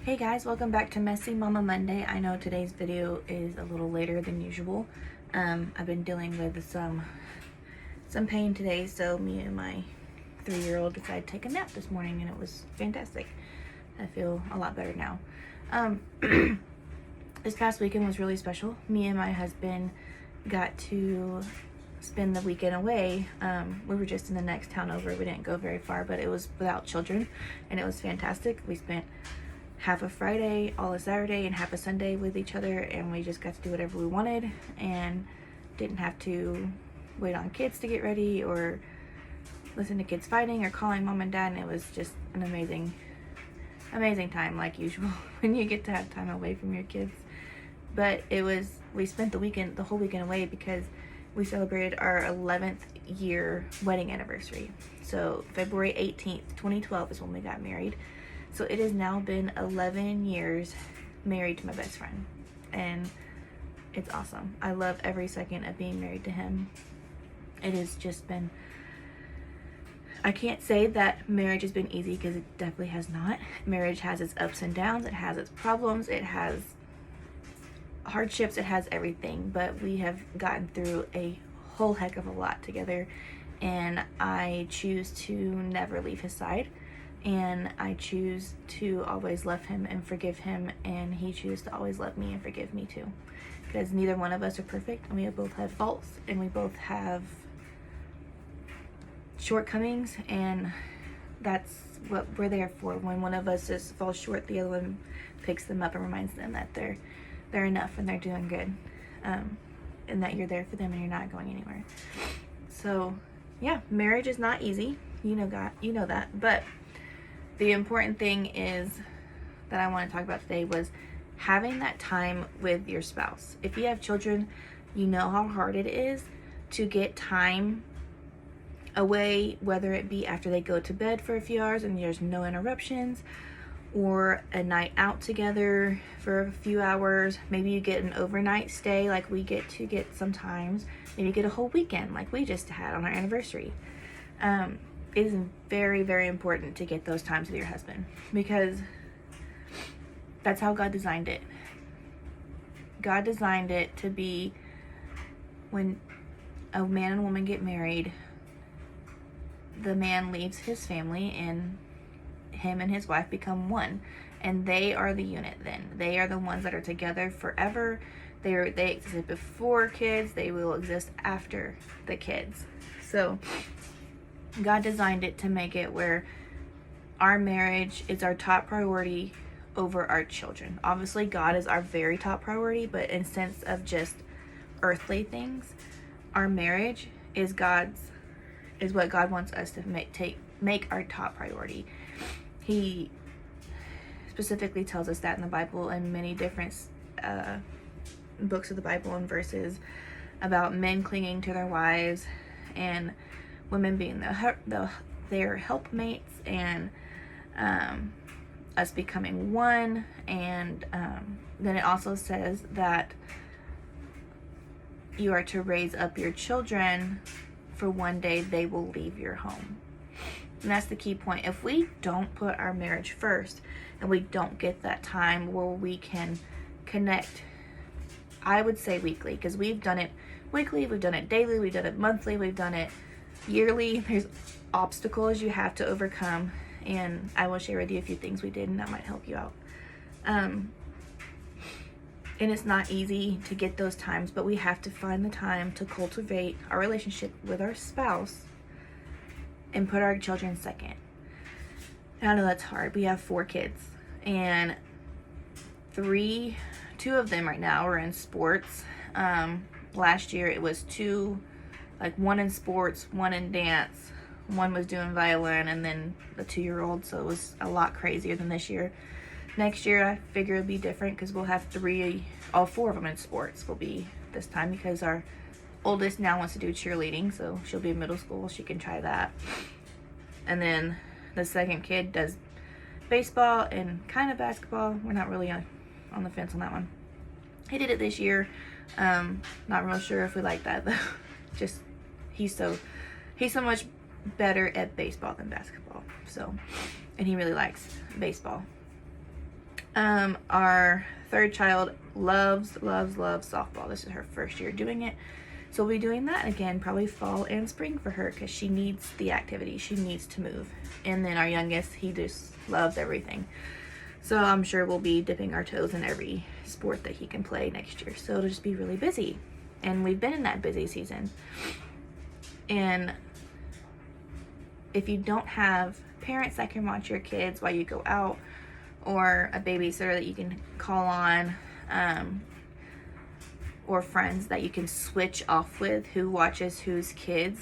Hey guys, welcome back to Messy Momma Monday. I know today's video is a little later than usual. I've been dealing with some pain today, so me and my 3-year-old decided to take a nap this morning and it was fantastic. I feel a lot better now. This past weekend was really special. Me and my husband got to spend the weekend away. We were just in the next town over. We didn't go very far, but it was without children and it was fantastic. We spent half a Friday, all a Saturday, and half a Sunday with each other, and we just got to do whatever we wanted and didn't have to wait on kids to get ready or listen to kids fighting or calling mom and dad, and it was just an amazing time, like usual when you get to have time away from your kids. But we spent the whole weekend away because we celebrated our 11th year wedding anniversary. So February 18th, 2012 is when we got married. So it has now been 11 years married to my best friend, and it's awesome. I love every second of being married to him. It has just been, I can't say that marriage has been easy because it definitely has not. Marriage has its ups and downs, it has its problems, it has hardships, it has everything, but we have gotten through a whole heck of a lot together, and I choose to never leave his side. And I choose to always love him and forgive him, and he chooses to always love me and forgive me too. Because neither one of us are perfect, and we both have faults, and we both have shortcomings, and that's what we're there for. When one of us falls short, the other one picks them up and reminds them that they're enough and they're doing good, and that you're there for them and you're not going anywhere. So yeah, marriage is not easy. You know that, but the important thing is that I want to talk about today was having that time with your spouse. If you have children, you know how hard it is to get time away, whether it be after they go to bed for a few hours and there's no interruptions, or a night out together for a few hours. Maybe you get an overnight stay like we get to get sometimes. Maybe you get a whole weekend like we just had on our anniversary. It is very, very important to get those times with your husband, because that's how God designed it. God designed it to be when a man and woman get married, the man leaves his family and him and his wife become one, and they are the unit then. They are the ones that are together forever. They existed before kids, they will exist after the kids. So God designed it to make it where our marriage is our top priority over our children. Obviously, God is our very top priority, but in sense of just earthly things, our marriage is what God wants us to make our top priority. He specifically tells us that in the Bible, in many different books of the Bible and verses, about men clinging to their wives and women being their helpmates, and us becoming one. And then it also says that you are to raise up your children, for one day they will leave your home. And that's the key point. If we don't put our marriage first and we don't get that time where we can connect, I would say weekly, because we've done it weekly, we've done it daily, we've done it monthly, we've done it yearly. There's obstacles you have to overcome, and I will share with you a few things we did, and that might help you out. And it's not easy to get those times, but we have to find the time to cultivate our relationship with our spouse and put our children second. And I know that's hard. We have 4 kids, and 2 of them right now are in sports. Last year it was 2, like 1 in sports, 1 in dance, 1 was doing violin, and then the 2-year-old, so it was a lot crazier than this year. Next year I figure it'll be different, because we'll have all 4 of them in sports will be this time, because our oldest now wants to do cheerleading, so she'll be in middle school, she can try that. And then the second kid does baseball and kind of basketball. We're not really on the fence on that one. He did it this year. Not real sure if we like that though. Just he's so much better at baseball than basketball. So, and he really likes baseball. Our third child loves softball. This is her first year doing it. So we'll be doing that again, probably fall and spring for her, because she needs the activity. She needs to move. And then our youngest, he just loves everything. So I'm sure we'll be dipping our toes in every sport that he can play next year. So it'll just be really busy. And we've been in that busy season. And if you don't have parents that can watch your kids while you go out, or a babysitter that you can call on, or friends that you can switch off with who watches whose kids.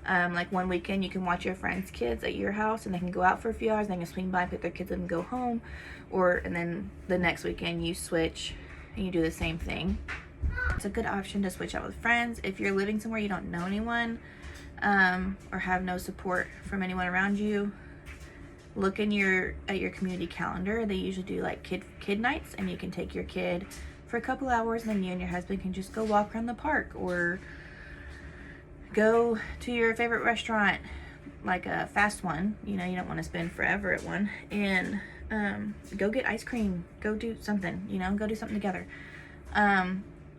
Like one weekend you can watch your friends' kids at your house and they can go out for a few hours and they can swing by, pick their kids up and go home. And then the next weekend you switch and you do the same thing. It's a good option to switch out with friends. If you're living somewhere you don't know anyone, or have no support from anyone around you, look at your community calendar. They usually do like kid nights, and you can take your kid for a couple hours, and then you and your husband can just go walk around the park or go to your favorite restaurant, like a fast one. You don't want to spend forever at one, and go get ice cream, go do something, go do something together.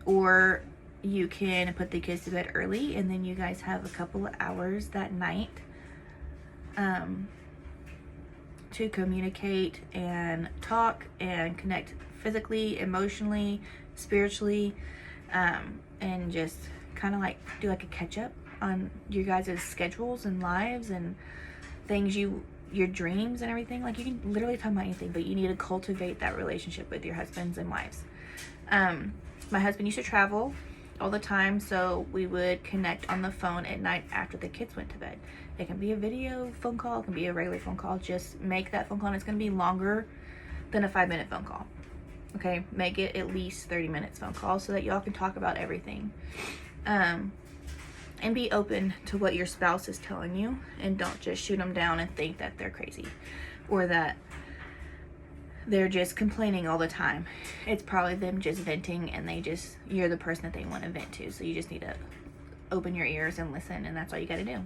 Or you can put the kids to bed early, and then you guys have a couple of hours that night to communicate and talk and connect physically, emotionally, spiritually, and just kind of like do like a catch up on your guys' schedules and lives and things, your dreams and everything. Like, you can literally talk about anything, but you need to cultivate that relationship with your husbands and wives. My husband used to travel all the time, so we would connect on the phone at night after the kids went to bed. It can be a video phone call, it can be a regular phone call. Just make that phone call, and it's going to be longer than a 5-minute phone call. Okay, make it at least 30 minutes phone call so that y'all can talk about everything. And be open to what your spouse is telling you, and don't just shoot them down and think that they're crazy or that they're just complaining all the time. It's probably them just venting, and you're the person that they want to vent to. So you just need to open your ears and listen, and that's all you got to do.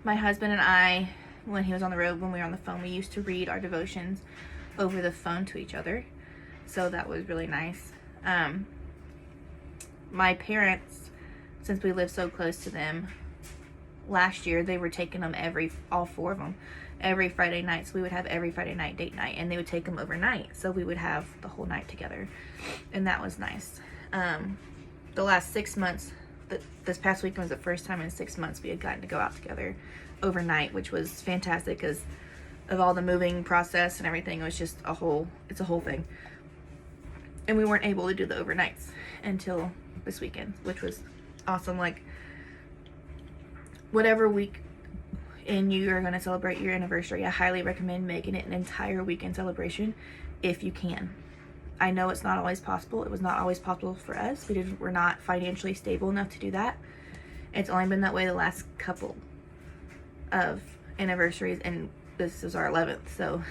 My husband and I, when he was on the road, when we were on the phone, we used to read our devotions over the phone to each other. So that was really nice. My parents, since we live so close to them, last year they were taking them all 4 of them, every Friday night. So we would have every Friday night date night, and they would take them overnight. So we would have the whole night together, and that was nice. The last 6 months, this past weekend was the first time in 6 months we had gotten to go out together overnight, which was fantastic because of all the moving process and everything. It was just it's a whole thing. And we weren't able to do the overnights until this weekend, which was awesome. Like, whatever week and you are going to celebrate your anniversary, I highly recommend making it an entire weekend celebration if you can. I know it's not always possible. It was not always possible for us. We're not financially stable enough to do that. It's only been that way the last couple of anniversaries, and this is our 11th, so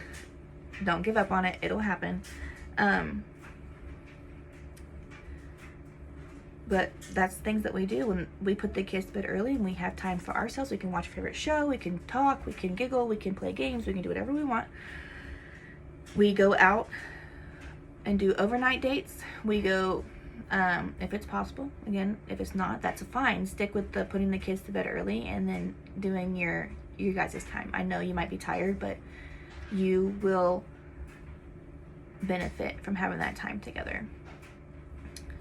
don't give up on it. It'll happen. But that's things that we do when we put the kids to bed early, and we have time for ourselves. We can watch a favorite show, we can talk, we can giggle, we can play games, we can do whatever we want. We go out and do overnight dates. We go, if it's possible. Again, if it's not, that's fine. Stick with the putting the kids to bed early and then doing your guys' time. I know you might be tired, but you will benefit from having that time together.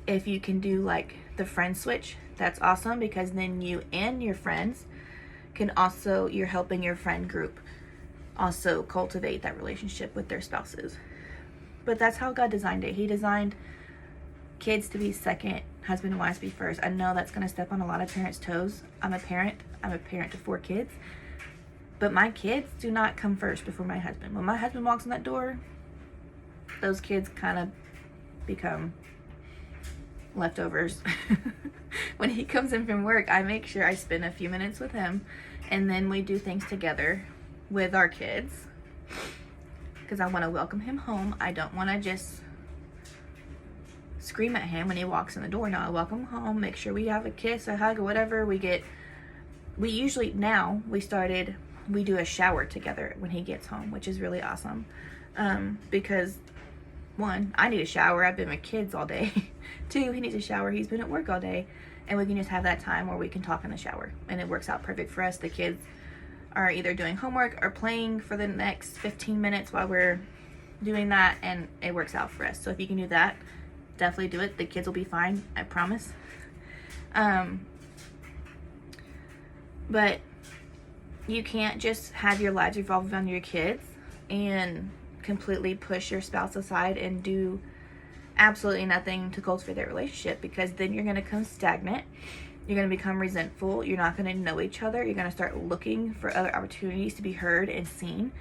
If you can do like the friend switch, that's awesome, because then you and your friends you're helping your friend group also cultivate that relationship with their spouses. But that's how God designed it. He designed kids to be second, husband and wives be first. I know that's going to step on a lot of parents' toes. I'm a parent to 4 kids. But my kids do not come first before my husband. When my husband walks in that door, those kids kind of become leftovers. When he comes in from work, I make sure I spend a few minutes with him, and then we do things together with our kids, because I want to welcome him home. I don't want to just scream at him when he walks in the door. No, I welcome him home, make sure we have a kiss, a hug, or whatever. We started we do a shower together when he gets home, which is really awesome. Because one, I need a shower. I've been with kids all day. Two, he needs a shower. He's been at work all day. And we can just have that time where we can talk in the shower. And it works out perfect for us. The kids are either doing homework or playing for the next 15 minutes while we're doing that. And it works out for us. So if you can do that, definitely do it. The kids will be fine. I promise. But you can't just have your lives revolve around your kids and completely push your spouse aside and do absolutely nothing to cultivate that relationship, because then you're going to become stagnant. You're going to become resentful. You're not going to know each other. You're going to start looking for other opportunities to be heard and seen,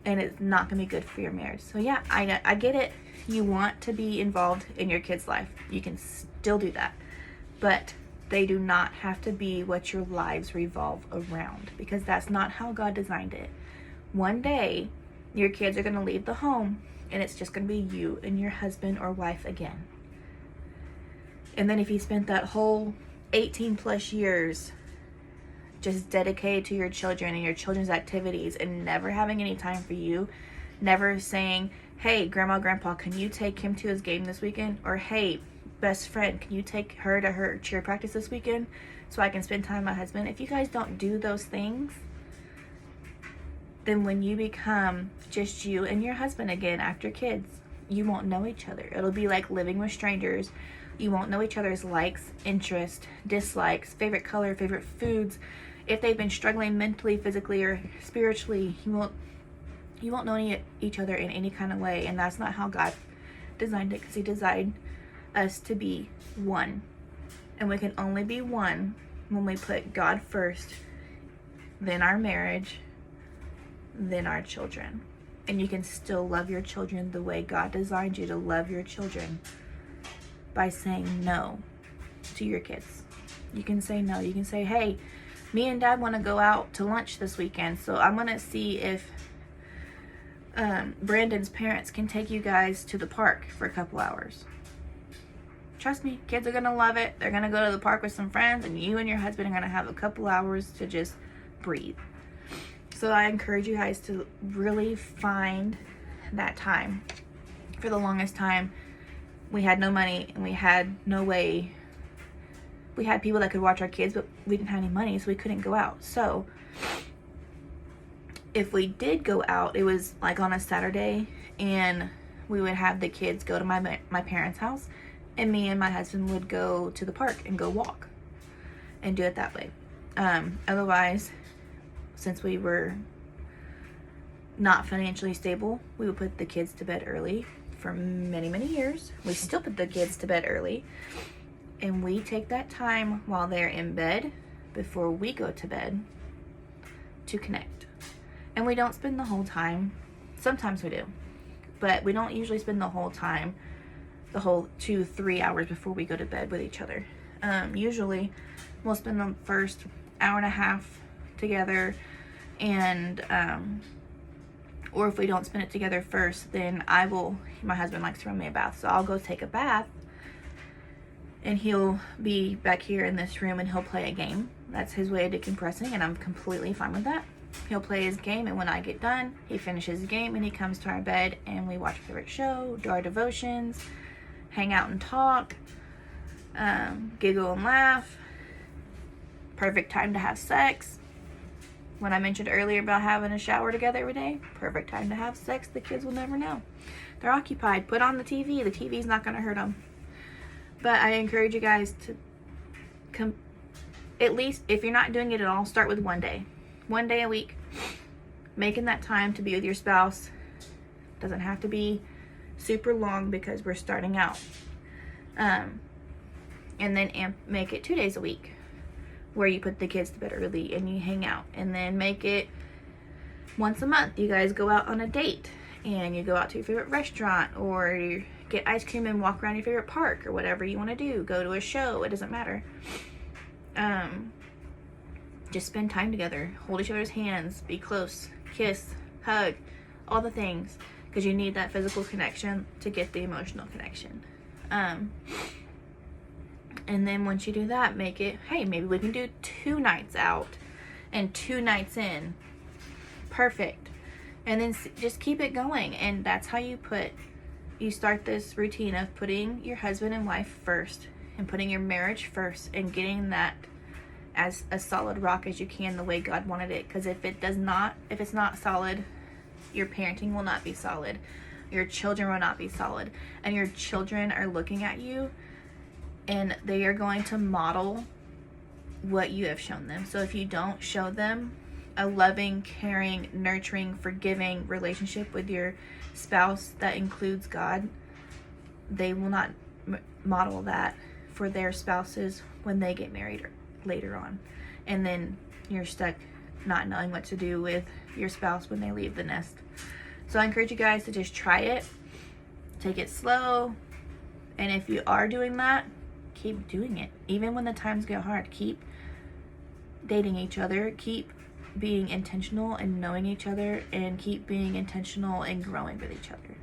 and it's not going to be good for your marriage. So yeah, I get it. You want to be involved in your kid's life. You can still do that, but they do not have to be what your lives revolve around, because that's not how God designed it. One day, your kids are going to leave the home, and it's just going to be you and your husband or wife again. And then if you spent that whole 18 plus years just dedicated to your children and your children's activities and never having any time for you, never saying, hey, grandma, grandpa, can you take him to his game this weekend? Or hey, best friend, can you take her to her cheer practice this weekend so I can spend time with my husband? If you guys don't do those things, then when you become just you and your husband again after kids, you won't know each other. It'll be like living with strangers. You won't know each other's likes, interests, dislikes, favorite color, favorite foods. If they've been struggling mentally, physically, or spiritually, you won't know each other in any kind of way. And that's not how God designed it, because he designed us to be one. And we can only be one when we put God first, then our marriage, then our children. And you can still love your children the way God designed you to love your children, by saying no to your kids. You can say no. You can say, hey, me and dad want to go out to lunch this weekend, so I'm going to see if Brandon's parents can take you guys to the park for a couple hours. Trust me, kids are going to love it. They're going to go to the park with some friends, and you and your husband are going to have a couple hours to just breathe. So I encourage you guys to really find that time. For the longest time, we had no money and we had no way. We had people that could watch our kids, but we didn't have any money, so we couldn't go out. So if we did go out, it was like on a Saturday, and we would have the kids go to my parents' house, and me and my husband would go to the park and go walk and do it that way. Otherwise, since we were not financially stable, we would put the kids to bed early for many, many years. We still put the kids to bed early, and we take that time while they're in bed before we go to bed to connect. And we don't spend the whole time. Sometimes we do, but we don't usually spend the whole time, the whole 2-3 hours before we go to bed with each other. Usually we'll spend the first hour and a half together, and or if we don't spend it together first, then my husband likes to run me a bath, so I'll go take a bath, and he'll be back here in this room and he'll play a game. That's his way of decompressing, and I'm completely fine with that. He'll play his game, and when I get done, he finishes the game and he comes to our bed, and we watch our favorite show, do our devotions, hang out and talk, giggle and laugh. Perfect time to have sex. When I mentioned earlier about having a shower together every day, perfect time to have sex. The kids will never know. They're occupied. Put on the TV. The TV's not going to hurt them. But I encourage you guys to at least, if you're not doing it at all, start with one day. One day a week. Making that time to be with your spouse. Doesn't have to be super long because we're starting out. And then make it 2 days a week, where you put the kids to bed early and you hang out. And then make it once a month. You guys go out on a date and you go out to your favorite restaurant, or you get ice cream and walk around your favorite park, or whatever you want to do. Go to a show. It doesn't matter. Just spend time together. Hold each other's hands. Be close. Kiss. Hug. All the things. Because you need that physical connection to get the emotional connection. And then once you do that, make it, hey, maybe we can do 2 nights out and 2 nights in. perfect. And then just keep it going. And that's how you start this routine of putting your husband and wife first, and putting your marriage first, and getting that as a solid rock as you can, the way God wanted it. Because if it's not solid, your parenting will not be solid. Your children will not be solid. And your children are looking at you, and they are going to model what you have shown them. So if you don't show them a loving, caring, nurturing, forgiving relationship with your spouse that includes God, they will not model that for their spouses when they get married later on. And then you're stuck not knowing what to do with your spouse when they leave the nest. So I encourage you guys to just try it. Take it slow. And if you are doing that, keep doing it. Even when the times get hard, keep dating each other. Keep being intentional and knowing each other, and keep being intentional and growing with each other.